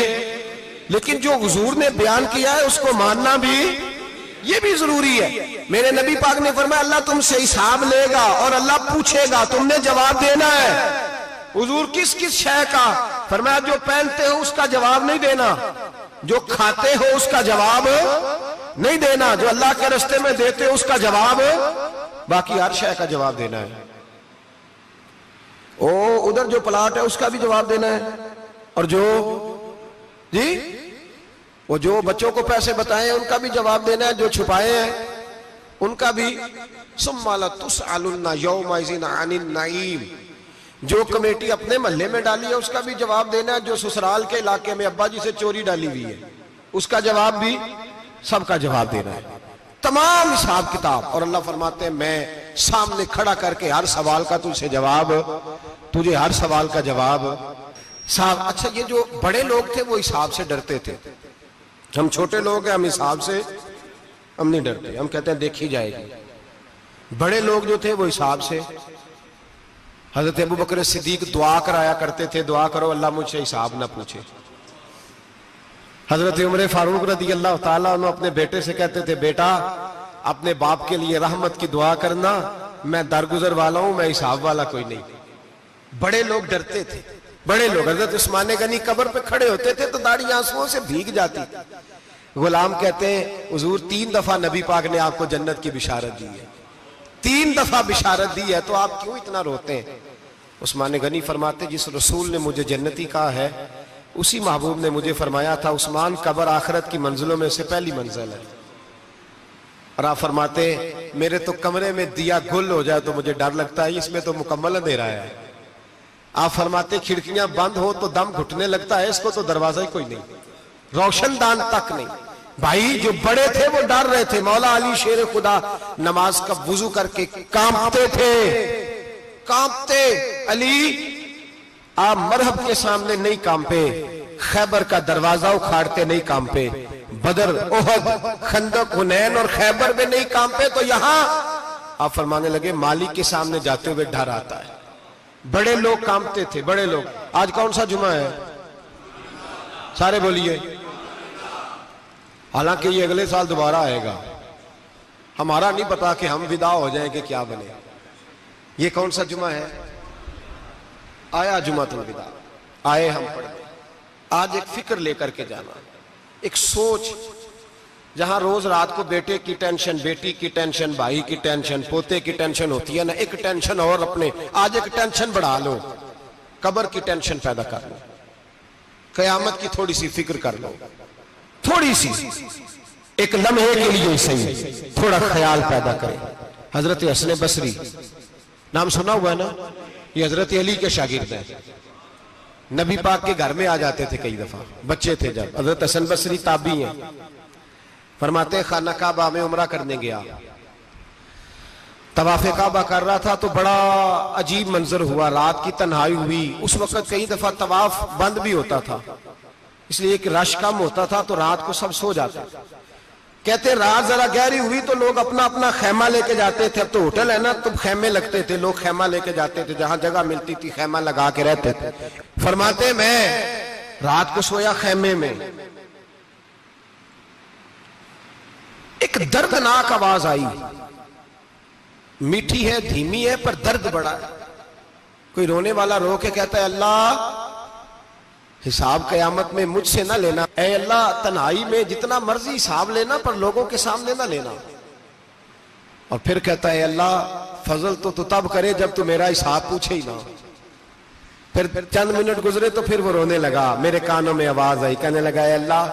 लेकिन जो हुजूर ने बयान किया है उसको मानना भी ये भी जरूरी है। मेरे नबी पाक ने फरमाया अल्लाह तुमसे हिसाब लेगा और अल्लाह पूछेगा, तुमने जवाब देना है। हुजूर किस किस शय का? फरमाया जो पहनते हो उसका जवाब नहीं देना, जो खाते हो उसका जवाब नहीं देना, जो अल्लाह के रास्ते में देते हो उसका जवाब, बाकी हर शय का जवाब देना है। ओ उधर जो प्लाट है उसका भी जवाब देना है। और जो जी वो जो बच्चों को पैसे बताए उनका भी जवाब देना है, जो छुपाए हैं उनका भी। सुम्मा लतुसअलुन्ना यौमइज़िन अनिन नईम, जो कमेटी अपने मोहल्ले में डाली है उसका भी जवाब देना है, जो ससुराल के इलाके में अब्बा जी से चोरी डाली हुई है उसका जवाब भी, सबका जवाब देना है। तमाम हिसाब किताब। और अल्लाह फरमाते हैं मैं सामने खड़ा करके हर सवाल का तुझसे जवाब, तुझे हर सवाल का जवाब साहब। अच्छा ये जो बड़े लोग थे वो हिसाब से डरते थे, हम छोटे लोग हैं हम हिसाब से हम नहीं डरते, हम कहते हैं देखी जाएगी। बड़े लोग जो थे वो हिसाब से। हजरत अबू बकर सिद्दीक दुआ कराया करते थे, दुआ करो अल्लाह मुझसे हिसाब ना पूछे। हजरत उमर फारूक रज़ी अल्लाह ताला अन्हु अपने बेटे से कहते थे बेटा अपने बाप के लिए रहमत की दुआ करना, मैं दरगुजर वाला हूं, मैं हिसाब वाला कोई नहीं। बड़े लोग डरते थे, बड़े लोग। हजरत उस्मान गनी कब्र पे खड़े होते थे तो दाढ़ी आंसुओं से भीग जाती। गुलाम कहते हैं हुजूर 3 दफा नबी पाक ने आपको जन्नत की बिशारत दी है, 3 दफा बिशारत दी है, तो आप क्यों इतना रोते हैं? उस्मान गनी फरमाते जिस रसूल ने मुझे जन्नती कहा है उसी महबूब ने मुझे फरमाया था उस्मान कब्र आखिरत की मंजिलों में से पहली मंजिल है। और आप फरमाते मेरे तो कमरे में दिया गुल हो जाए तो मुझे डर लगता है, इसमें तो मुकम्मल अंधेरा है। आप फरमाते खिड़कियां बंद हो तो दम घुटने लगता है, इसको तो दरवाजा ही कोई नहीं, रोशनदान तक नहीं। भाई जो बड़े थे वो डर रहे थे। मौला अली शेर खुदा नमाज का वुजू करके कांपते थे, कांपते। अली आप मरहब के सामने नहीं कांपे, खैबर का दरवाजा उखाड़ते नहीं कांपे, बदर ओहद खंदक हुनैन और खैबर में नहीं कांपे, तो यहां आप फरमाने लगे मालिक के सामने जाते हुए डर आता है। बड़े लोग कांपते थे, बड़े लोग। आज कौन सा जुमा है? सारे बोलिए। हालांकि ये अगले साल दोबारा आएगा, हमारा नहीं पता कि हम विदा हो जाएं कि क्या बने। ये कौन सा जुमा है? आया जुमातुल विदा, आए हम पढ़। आज एक फिक्र लेकर के जाना, एक सोच, जहां रोज रात को बेटे की टेंशन, बेटी की टेंशन, भाई की टेंशन, पोते की टेंशन होती है ना, एक टेंशन और अपने आज एक टेंशन बढ़ा लो, कब्र की टेंशन पैदा कर लो, कयामत की थोड़ी सी फिक्र कर लो, थोड़ी सी, एक लम्हे के लिए सही थोड़ा ख्याल पैदा करें। हजरत हसन बसरी नाम सुना हुआ है ना? ये हजरत अली के शागिर्द हैं। नबी पाक के घर में आ जाते थे कई दफा, बच्चे थे जब। हजरत हसन बसरी ताबी हैं, फरमाते खाना काबा में उमरा करने गया, तवाफ़े काबा कर रहा था तो बड़ा अजीब मंजर हुआ, रात की तन्हाई हुई। उस वक्त कई दफा तवाफ बंद भी होता था, इसलिए एक रश कम होता था, तो रात को सब सो जाते। कहते रात जरा गहरी हुई तो लोग अपना अपना खैमा लेके जाते थे। अब तो होटल है ना, तो खैमे लगते थे, लोग खैमा लेके जाते थे, जहां जगह मिलती थी खैमा लगा के रहते थे। फरमाते मैं रात को सोया खैमे में, एक दर्दनाक आवाज आई, मीठी है, धीमी है, पर दर्द बड़ा है। कोई रोने वाला रो के कहता है अल्लाह हिसाब कयामत में मुझसे ना लेना, ऐ अल्लाह तन्हाई में जितना मर्जी हिसाब लेना, पर लोगों के सामने ना लेना। और फिर कहता है अल्लाह फजल तो तू तब करे जब तू मेरा हिसाब पूछे ही ना। फिर चंद मिनट गुजरे तो फिर वो रोने लगा, मेरे कानों में आवाज आई, कहने लगा अल्लाह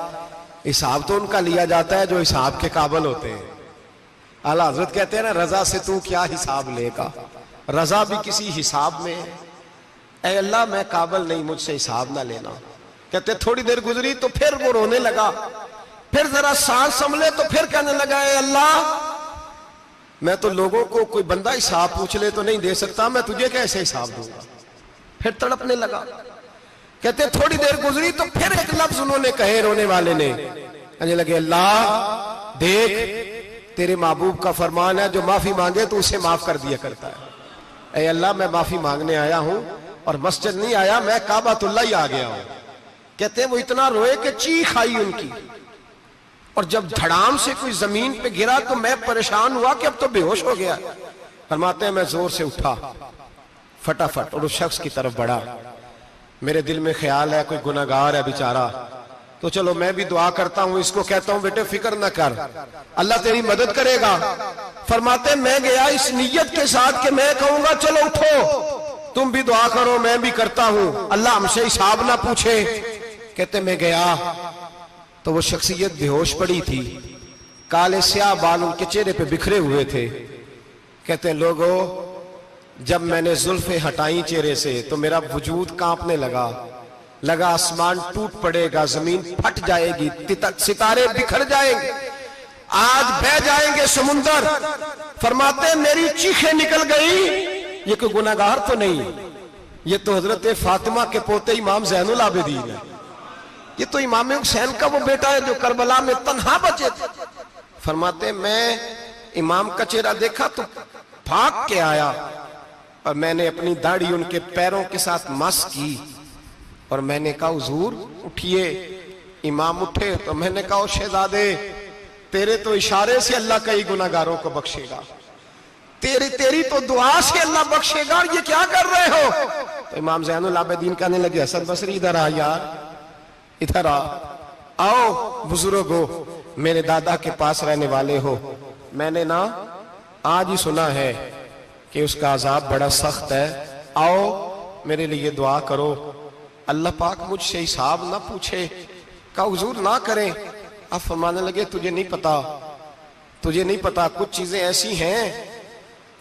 हिसाब तो उनका लिया जाता है जो हिसाब के काबिल होते हैं। आला हजरत कहते हैं ना, रजा से तू क्या हिसाब लेगा, रजा भी किसी हिसाब में है। ऐ अल्लाह मैं काबिल नहीं, मुझसे हिसाब ना लेना। कहते थोड़ी देर गुजरी तो फिर वो रोने लगा, फिर जरा सांस संभले तो फिर कहने लगा ऐ अल्लाह मैं तो लोगों को कोई बंदा हिसाब पूछ ले तो नहीं दे सकता, मैं तुझे कैसे हिसाब दूंगा। फिर तड़पने लगा। कहते थोड़ी देर गुजरी तो फिर एक लफ्ज उन्होंने कहे, रोने वाले ने, कहने लगे अल्लाह देख तेरे महबूब का फरमान है जो माफी मांगे तो उसे माफ कर दिया करता है। ऐ अल्लाह मैं माफी मांगने आया हूं और मस्जिद नहीं आया, मैं काबातुल्ला ही आ गया हूं। कहते वो इतना रोए कि चीख आई उनकी, और जब धड़ाम से कोई जमीन पे गिरा तो मैं परेशान हुआ कि अब तो बेहोश हो गया। फरमाते हैं मैं जोर से उठा फटाफट और उस शख्स की तरफ बढ़ा। मेरे दिल में ख्याल है कोई गुनाहगार है बेचारा, तो चलो मैं भी दुआ करता हूं, इसको कहता हूं बेटे फिक्र ना कर, अल्लाह तेरी मदद करेगा। फरमाते मैं गया इस नीयत के साथ कि मैं कहूंगा चलो उठो तुम भी दुआ करो, मैं भी करता हूं, अल्लाह हमसे हिसाब ना पूछे। कहते मैं गया तो वो शख्सियत बेहोश पड़ी थी, काले स्याह बाल उनके चेहरे पे बिखरे हुए थे। कहते लोगों जब मैंने जुल्फे हटाई चेहरे से तो मेरा वजूद कांपने लगा आसमान टूट पड़ेगा, जमीन फट जाएगी, सितारे बिखर जाएंगे, आज बह जाएंगे समुंदर। फरमाते मेरी चीखें निकल गई, ये कोई गुनाहगार तो नहीं, ये तो हजरत फातिमा के पोते इमाम ज़ैनुल आबिदीन है, ये तो इमाम हुसैन का वो बेटा है जो करबला में तन्हा बचे थे। फरमाते मैं इमाम का चेहरा देखा तो भाग के आया और मैंने अपनी दाढ़ी उनके पैरों के साथ मस की और मैंने कहा हुजूर उठिए। इमाम उठे तो मैंने कहा शहजादे तेरे तो इशारे से अल्लाह कई गुनाहगारों को बख्शेगा, तेरी तो दुआ से अल्लाह बख्शेगा, ये क्या कर रहे हो। तो इमाम ज़ैनुल आबिदीन कहने लगे हसन बसरी इधर आ यार, इधर आओ बुजुर्गो, मेरे दादा के पास रहने वाले हो, मैंने ना आज ही सुना है कि उसका अजाब बड़ा सख्त है, आओ मेरे लिए दुआ करो, अल्लाह पाक मुझसे हिसाब ना पूछे। कहा हुजूर ना करें। आप फरमाने लगे तुझे नहीं पता कुछ चीजें ऐसी हैं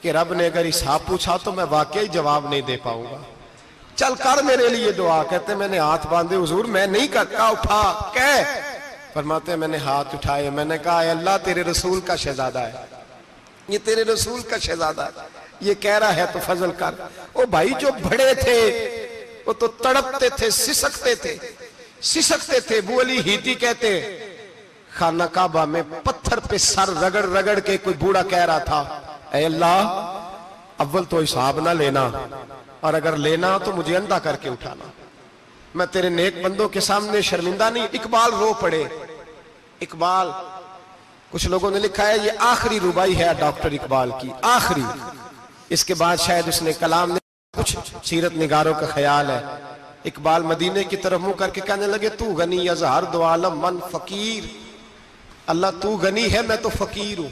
कि रब ने अगर हिसाब पूछा तो मैं वाकई जवाब नहीं दे पाऊंगा, चल कर मेरे लिए दुआ। कहते मैंने हाथ बांधे हुजूर मैं नहीं करता, उठा कह। फरमाते मैंने हाथ उठाए, मैंने कहा अल्लाह तेरे रसूल का शहजादा है, ये तेरे रसूल का शहजादा है, ये कह रहा है तो फजल कर। ओ भाई जो बड़े थे वो तो तड़पते थे, सिसकते थे। अबू अली हीती कहते खाना काबा में पत्थर पे सर रगड़ रगड़ के कोई बूढ़ा कह रहा था ऐ अल्लाह अव्वल तो हिसाब ना लेना, और अगर लेना तो मुझे अंधा करके उठाना, मैं तेरे नेक बंदों के सामने शर्मिंदा नहीं। इकबाल रो पड़े। इकबाल कुछ लोगों ने लिखा है ये आखिरी रुबाई है डॉक्टर इकबाल की, आखिरी, इसके बाद शायद उसने कलाम ने, कुछ सीरत निगारों का ख्याल है। इकबाल मदीने की तरफ मुंह करके कहने लगे तू गनी अजहर दो आलम मन फकीर, अल्लाह तू गनी है मैं तो फकीर हूं,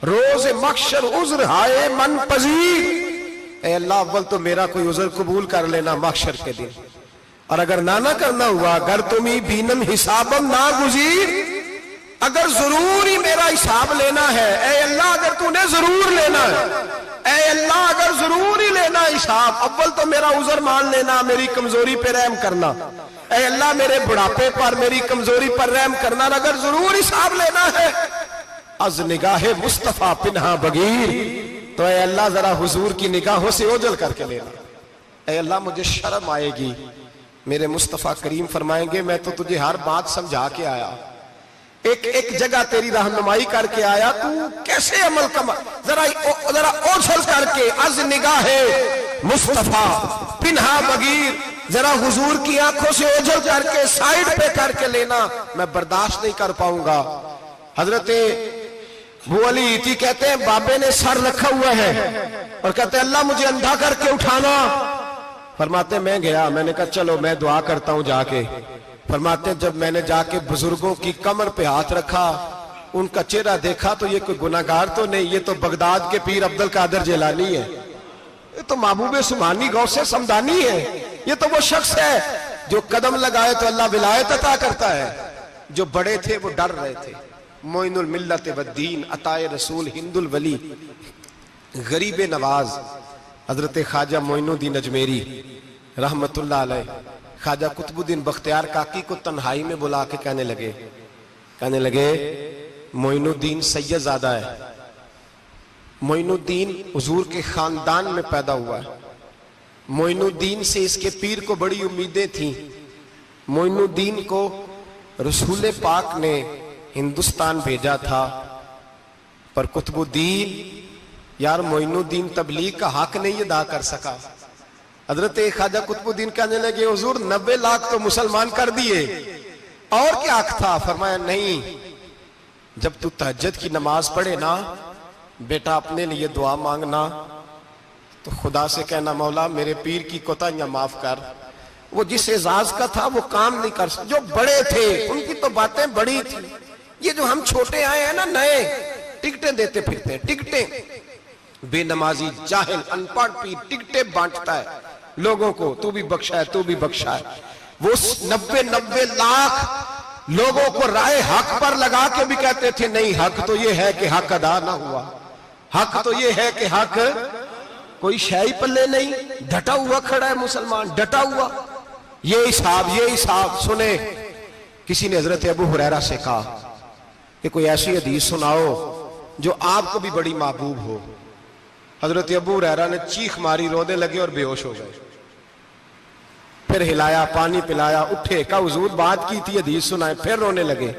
रोज मक्शर उज्र हाय मन पजीर, ऐ अल्लाह अव्वल तो मेरा कोई उज्र कबूल कर लेना मक्शर के दिन, और अगर ना करना हुआ अगर तुम्ही बीनम हिसाबम ना गुजीर, अगर जरूर ही मेरा हिसाब लेना है ऐ अल्लाह, अगर तूने जरूर लेना है ऐ अल्लाह अगर जरूर ही लेना हिसाब, अव्वल तो मेरा उज़र मान लेना, मेरी कमजोरी पे रहम करना। ऐ अल्लाह मेरे बुढ़ापे पर, मेरी कमजोरी पर रहम करना। अगर जरूर हिसाब लेना है अज निगाहे मुस्तफा पिन्हा बगीर, तो ऐ अल्लाह जरा हुजूर की निगाहों से ओझल करके लेना। ऐ अल्लाह मुझे शर्म आएगी। मेरे मुस्तफा करीम फरमाएंगे मैं तो तुझे हर बात समझा के आया, एक एक जगह तेरी रहनुमाई करके आया, तू कैसे अमल कमा, जरा जरा ओझल करके अज निगाहे मुस्तफा पिन्हा बगीर, जरा हुजूर की आंखों से ओझल करके साइड पे करके लेना, मैं बर्दाश्त नहीं कर पाऊंगा। हजरत अबू अली इती कहते हैं बाबे ने सर रखा हुआ है और कहते हैं अल्लाह मुझे अंधा करके उठाना। फरमाते मैं गया, मैंने कहा चलो मैं दुआ करता हूं जाके। फरमाते जब मैंने जाके बुजुर्गों की कमर पे हाथ रखा, उनका चेहरा देखा तो ये कोई गुनाहगार तो नहीं, ये तो बगदाद के पीर अब्दुल कादिर जिलानी है, ये तो महबूब सुमानी गौसे समदानी है, ये तो वो शख्स है जो कदम लगाए तो अल्लाह विलायत अता करता है। जो बड़े थे वो डर रहे थे। मोइनुल मिल्लत वद्दीन अताए रसूल हिंदुल वली गरीब नवाज हजरत ख्वाजा मोइनुद्दीन अजमेरी रहमतुल्लाह अलैह, ख्वाजा कुतुबुद्दीन बख्तियार काकी को तन्हाई में बुला के कहने लगे मोइनुद्दीन सैयदजादा है, मोइनुद्दीन हुजूर के खानदान में पैदा हुआ है, मोइनुद्दीन से इसके पीर को बड़ी उम्मीदें थी। मोइनुद्दीन को रसूल पाक ने हिंदुस्तान भेजा था, पर कुतुबुद्दीन यार मोइनुद्दीन तबलीग का हक नहीं अदा कर सका। हजरत ख्वाजा कुतुबुद्दीन कहने लगे हुजूर 90 लाख तो मुसलमान कर दिए, और क्या हक था? फरमाया नहीं, जब तू तहज्जुद की नमाज पढ़े ना बेटा अपने लिए दुआ मांगना तो खुदा से कहना मौला मेरे पीर की कोताहियां माफ कर। वो जिस एजाज का था वो काम नहीं कर सकते, जो बड़े थे उनकी तो बातें बड़ी थी। ये जो हम छोटे आए हैं ना नए, टिकटें देते फिरते हैं, टिकटें, बेनमाजी जाहिल अनपढ़ पीर टिकटें बांटता है लोगों को, तू भी बख्शा है, तू भी बख्शा है। वो 90 लाख लोगों को राय हक पर लगा के भी कहते थे नहीं हक तो ये है कि हक अदा ना हुआ, हक तो ये है कि हक, कोई शाही पल्ले नहीं, डटा हुआ खड़ा है मुसलमान, डटा हुआ। ये हिसाब सुने। किसी ने हजरत अबू हुरैरा से कहा कि कोई ऐसी हदीस सुनाओ जो आपको भी बड़ी महबूब हो। हजरत अबू हुरैरा ने चीख मारी, रोने लगे और बेहोश हो गए। फिर हिलाया, पानी पिलाया, उठे, कहा हुजूर बात की थी, हदीस सुनाए, फिर रोने लगे।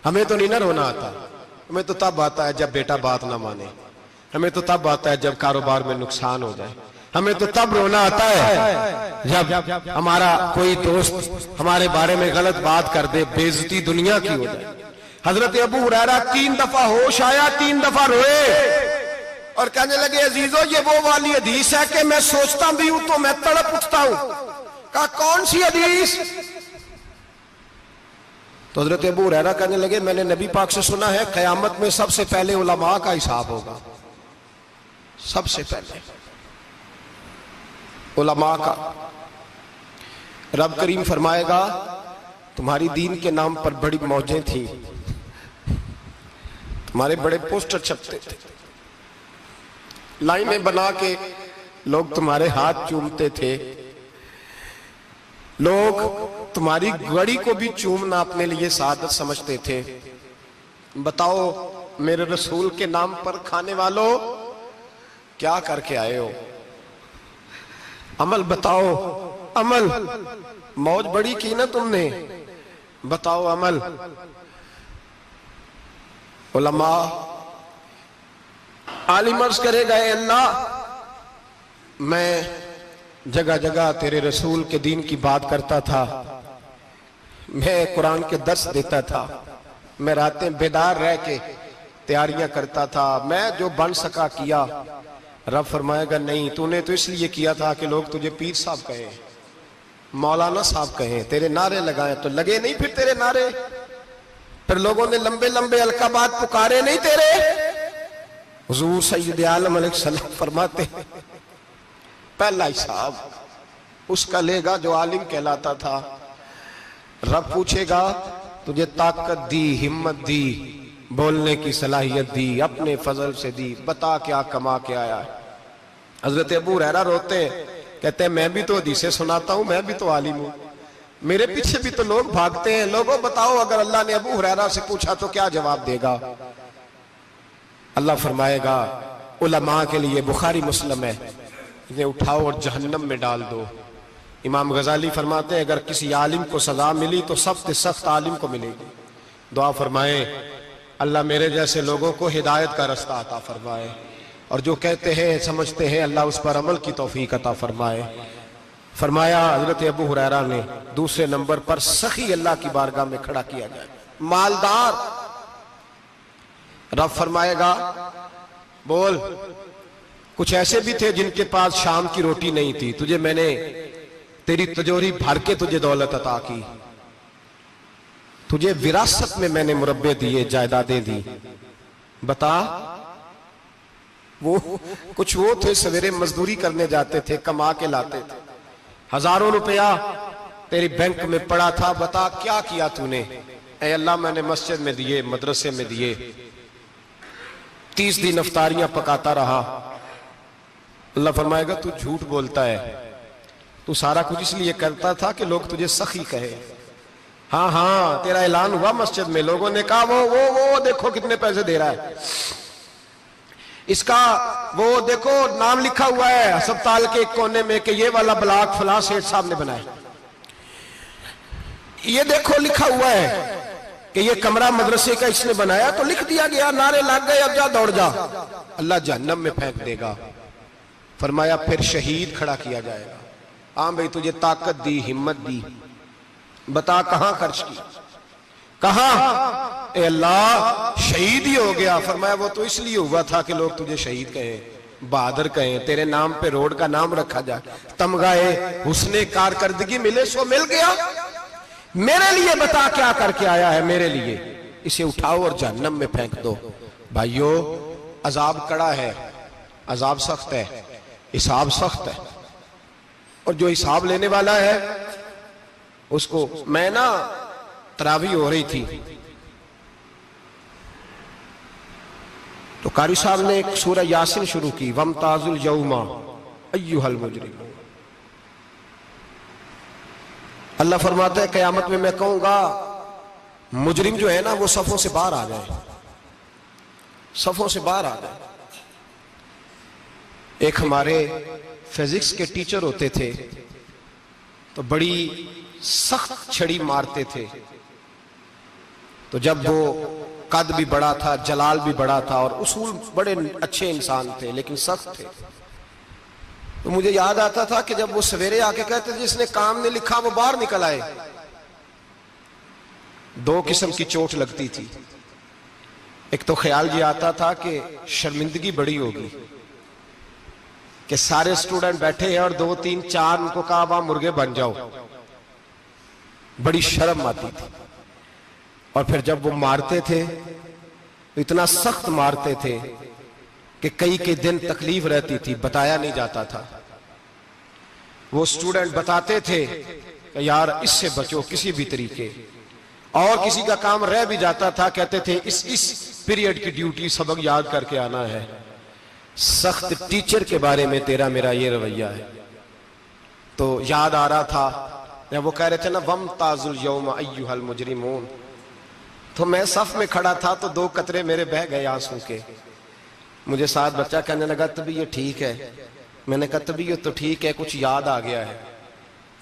हमें तो नहीं ना रोना आता, हमें तो तब आता है जब बेटा बात ना माने, हमें तो तब आता है जब कारोबार में नुकसान हो जाए, हमें तो तब रोना आता है जब हमारा कोई दोस्त हमारे बारे में गलत बात कर दे, बेइज्जती दुनिया की हो जाए। हजरत अबू हुरैरा 3 दफा होश आया, 3 दफा रोए और कहने लगे अजीजों ये वो वाली हदीस है कि मैं सोचता भी हूं तो मैं तड़प उठता हूं। कहा कौन सी हदीस? तो हजरत अबू हुरैरा कहने लगे मैंने नबी पाक से सुना है कयामत में सबसे पहले उलमा का हिसाब होगा, सबसे पहले उलमा का। रब करीम फरमाएगा तुम्हारी दीन के नाम पर बड़ी मौजें थी, तुम्हारे बड़े पोस्टर छपते थे, लाइनें बना के लोग तुम्हारे हाथ चूमते थे, लोग तुम्हारी घड़ी को भी चूमना अपने लिए सादत समझते थे। बताओ मेरे रसूल के नाम पर खाने वालों क्या करके आए हो? अमल बताओ, अमल। मौज बड़ी की ना तुमने, बताओ अमल। उलमा आलिम अर्ज करेगा अल्लाह मैं जगह जगह तेरे रसूल के दीन की बात करता था, मैं कुरान के दर्स देता था, मैं रातें बेदार रह के तैयारियां करता था, मैं जो बन सका किया। रब फरमाएगा नहीं, तूने तो इसलिए किया था कि लोग तुझे पीर साहब कहें, मौलाना साहब कहें, तेरे नारे लगाए तो लगे नहीं फिर तेरे नारे, फिर लोगों ने लंबे लंबे अलकाबात पुकारे नहीं तेरे। हुजूर सैयद आलम अलैहिस्सलाम फरमाते पहला हिसाब उसका लेगा जो आलिम कहलाता था। रब पूछेगा तुझे ताकत दी, हिम्मत दी, बोलने की सलाहियत दी, अपने फजल से दी, बता क्या कमा के आया है। हजरत अबू हुरैरा रोते हैं, कहते हैं मैं भी तो हदीसें सुनाता हूं, मैं भी तो आलिम हूं, मेरे पीछे भी तो लोग भागते हैं। लोगों बताओ, अगर अल्लाह ने अबू हुरैरा से पूछा तो क्या जवाब देगा? अल्लाह फरमाएगा उलमा के लिए बुखारी मुस्लिम है, इन्हें उठाओ और जहन्नम में डाल दो। इमाम गजाली फरमाते हैं अगर किसी आलिम को सजा मिली तो सख्त सख्त आलिम को मिलेगी। दुआ फरमाए अल्लाह मेरे जैसे लोगों को हिदायत का रास्ता अता फरमाए, और जो कहते हैं समझते हैं अल्लाह उस पर अमल की तौफीक अता फरमाए। फरमाया हजरत अबू हुरैरा ने दूसरे नंबर पर सखी अल्लाह की बारगाह में खड़ा किया जाए, मालदार। रब फरमाएगा बोल, कुछ ऐसे भी थे जिनके पास शाम की रोटी नहीं थी, तुझे मैंने तेरी तिजोरी भर के तुझे दौलत अता की, तुझे विरासत में मैंने मुरब्बे दिए, जायदादें दी। बता, वो कुछ वो थे सवेरे मजदूरी करने जाते थे, कमा के लाते थे, हजारों रुपया तेरी बैंक में पड़ा था, बता क्या किया तूने? ऐ अल्लाह मैंने मस्जिद में दिए, मदरसे में दिए, 30 दिन अफ्तारियां पकाता रहा। अल्लाह फरमाएगा तू झूठ बोलता है, तू सारा कुछ इसलिए करता था कि लोग तुझे सखी कहे। हाँ हाँ, तेरा ऐलान हुआ मस्जिद में, लोगों ने कहा वो देखो कितने पैसे दे रहा है, इसका वो देखो नाम लिखा हुआ है अस्पताल के एक कोने में कि ये वाला ब्लॉक फलां सेठ साहब ने बनाया, ये देखो लिखा हुआ है कि ये कमरा मदरसे का इसने बनाया, तो लिख दिया गया, नारे लग गए, अब जा दौड़ जा। अल्लाह जहन्नम में फेंक देगा। फरमाया फिर शहीद खड़ा किया जाएगा। हाँ भाई तुझे ताकत दी, हिम्मत दी, बता कहां खर्च की, कहां? ए अल्लाह शहीद ही हो गया। फरमाया वो तो इसलिए हुआ था कि लोग तुझे शहीद कहें, बहादुर कहें, तेरे नाम पे रोड का नाम रखा जाए, तमगाए हुस्ने कारकर्दगी मिले, सो मिल गया। मेरे लिए बता क्या करके आया है मेरे लिए? इसे उठाओ और जहन्नम में फेंक दो। भाइयों अजाब कड़ा है, अजाब सख्त है, हिसाब सख्त है, और जो हिसाब लेने वाला है उसको, मैं ना तरावी हो रही थी तो कारी साहब ने एक सूरह यासीन शुरू की, वमताजुल यौमा अय्युहल मुजरिम। अल्लाह फरमाता है कयामत में मैं कहूंगा मुजरिम जो है ना वो सफों से बाहर आ जाए, सफों से बाहर आ जाए। एक हमारे फिजिक्स के टीचर होते थे तो बड़ी सख्त छड़ी मारते थे, तो जब वो कद भी बड़ा था, जलाल भी बड़ा था, और उसूल बड़े अच्छे इंसान थे लेकिन सख्त थे, तो मुझे याद आता था कि जब वो सवेरे आके कहते थे जिसने काम नहीं लिखा वो बाहर निकल आए। 2 किस्म की चोट लगती थी। एक तो ख्याल ये आता था कि शर्मिंदगी बड़ी होगी कि सारे स्टूडेंट बैठे हैं और 2 3 4 उनको कहा वहां मुर्गे बन जाओ, बड़ी शर्म आती थी। और फिर जब वो मारते थे तो इतना सख्त मारते थे कि कई दिन तकलीफ रहती थी, बताया नहीं जाता था। वो स्टूडेंट बताते थे कि यार इससे बचो किसी भी तरीके, और किसी का काम रह भी जाता था, कहते थे इस पीरियड की ड्यूटी सबक याद करके आना है। सख्त टीचर के बारे में तेरा मेरा ये रवैया है। तो याद आ रहा था जब वो कह रहे थे ना वमताजुल यौमा अय्युहल मुजरिमून, तो मैं सफ में खड़ा था तो 2 कतरे मेरे बह गए आंसू के। मुझे साथ बच्चा कहने लगा तबीयत ठीक है? मैंने कहा तबीयत तो ठीक है, कुछ याद आ गया है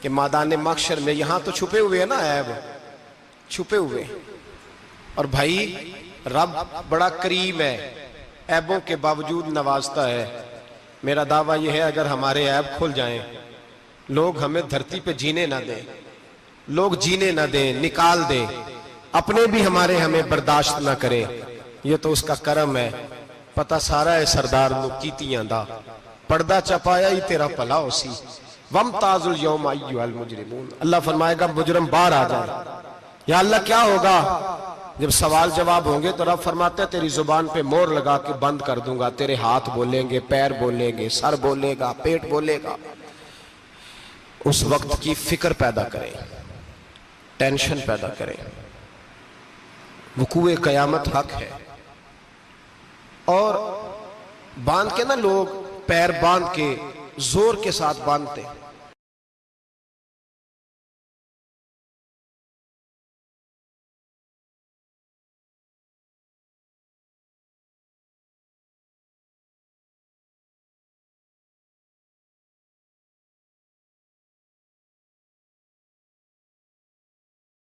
कि मैदान महशर में यहां तो छुपे हुए हैं ना ऐब, छुपे हुए। और भाई रब बड़ा करीम है, ऐबों के बावजूद नवाजता है। मेरा दावा यह है अगर हमारे ऐब खुल जाएं, लोग हमें धरती पे जीने ना दें, लोग जीने ना दें, निकाल दें, अपने भी हमें बर्दाश्त ना करें, ये तो उसका करम है। पता सारा है सरदार नु कीतियां दा, पर्दा चपाया ही तेरा भला होसी। वमताजुल यौमा अय्युहल मुजरिमून। अल्लाह फरमाएगा मुजरिम बाहर आ जाए। या अल्लाह क्या होगा जब सवाल जवाब होंगे? तो रब फरमाते हैं तेरी जुबान पे मोहर लगा के बंद कर दूंगा, तेरे हाथ बोलेंगे, पैर बोलेंगे, सर बोलेगा, पेट बोलेगा। उस वक्त की फिक्र पैदा करें, टेंशन पैदा करें। वकूए कयामत हक है। और बांध के ना लोग पैर बांध के जोर के साथ बांधते हैं।